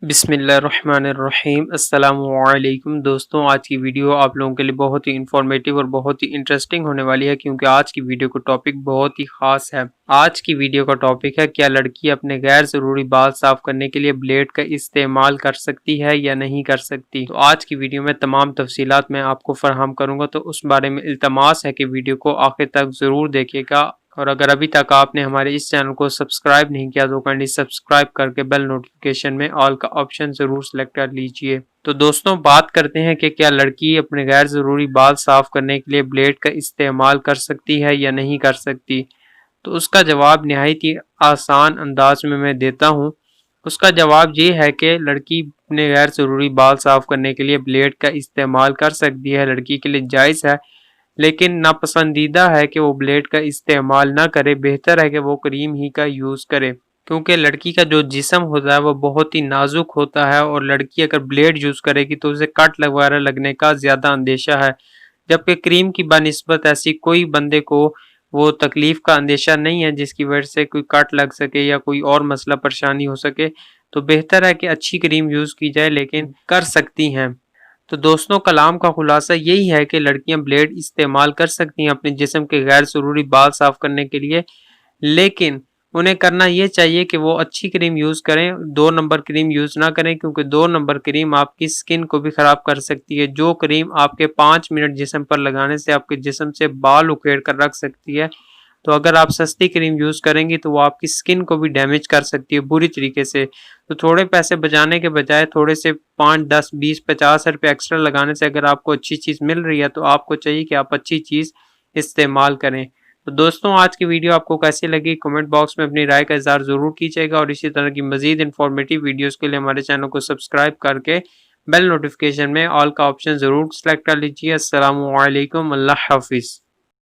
بسم اللہ الرحمن الرحیم۔ السلام علیکم دوستوں، آج کی ویڈیو آپ لوگوں کے لیے بہت ہی انفارمیٹیو اور بہت ہی انٹرسٹنگ ہونے والی ہے کیونکہ آج کی ویڈیو کا ٹاپک بہت ہی خاص ہے۔ آج کی ویڈیو کا ٹاپک ہے کیا لڑکی اپنے غیر ضروری بال صاف کرنے کے لیے بلیڈ کا استعمال کر سکتی ہے یا نہیں کر سکتی۔ تو آج کی ویڈیو میں تمام تفصیلات میں آپ کو فراہم کروں گا، تو اس بارے میں التماس ہے کہ ویڈیو کو آخر تک ضرور دیکھیے گا، اور اگر ابھی تک آپ نے ہمارے اس چینل کو سبسکرائب نہیں کیا تو کائنڈلی سبسکرائب کر کے بیل نوٹیفیکیشن میں آل کا آپشن ضرور سلیکٹ کر لیجئے۔ تو دوستوں، بات کرتے ہیں کہ کیا لڑکی اپنے غیر ضروری بال صاف کرنے کے لیے بلیڈ کا استعمال کر سکتی ہے یا نہیں کر سکتی۔ تو اس کا جواب نہایت ہی آسان انداز میں دیتا ہوں۔ اس کا جواب یہ ہے کہ لڑکی اپنے غیر ضروری بال صاف کرنے کے لیے بلیڈ کا استعمال کر سکتی ہے، لڑکی کے لیے جائز ہے، لیکن ناپسندیدہ ہے کہ وہ بلیڈ کا استعمال نہ کرے۔ بہتر ہے کہ وہ کریم ہی کا یوز کرے، کیونکہ لڑکی کا جو جسم ہوتا ہے وہ بہت ہی نازک ہوتا ہے، اور لڑکی اگر بلیڈ یوز کرے گی تو اسے کٹ وغیرہ لگنے کا زیادہ اندیشہ ہے، جبکہ کریم کی بنسبت ایسی کوئی بندے کو وہ تکلیف کا اندیشہ نہیں ہے جس کی وجہ سے کوئی کٹ لگ سکے یا کوئی اور مسئلہ پریشانی ہو سکے۔ تو بہتر ہے کہ اچھی کریم یوز کی جائے، لیکن کر سکتی ہیں۔ تو دوستوں، کلام کا خلاصہ یہی ہے کہ لڑکیاں بلیڈ استعمال کر سکتی ہیں اپنے جسم کے غیر ضروری بال صاف کرنے کے لیے، لیکن انہیں کرنا یہ چاہیے کہ وہ اچھی کریم یوز کریں، 2 نمبر کریم یوز نہ کریں، کیونکہ 2 نمبر کریم آپ کی سکن کو بھی خراب کر سکتی ہے۔ جو کریم آپ کے 5 منٹ جسم پر لگانے سے آپ کے جسم سے بال اکھیڑ کر رکھ سکتی ہے، تو اگر آپ سستی کریم یوز کریں گی تو وہ آپ کی سکن کو بھی ڈیمیج کر سکتی ہے بری طریقے سے۔ تو تھوڑے پیسے بچانے کے بجائے تھوڑے سے 5 10 20 50 روپے ایکسٹرا لگانے سے اگر آپ کو اچھی چیز مل رہی ہے تو آپ کو چاہیے کہ آپ اچھی چیز استعمال کریں۔ تو دوستوں، آج کی ویڈیو آپ کو کیسی لگی کمنٹ باکس میں اپنی رائے کا اظہار ضرور کیجیے گا، اور اسی طرح کی مزید انفارمیٹیو ویڈیوز کے لیے ہمارے چینل کو سبسکرائب کر کے بیل نوٹیفیکیشن میں آل کا آپشن ضرور سلیکٹ کر لیجیے۔ السلام علیکم، اللہ حافظ۔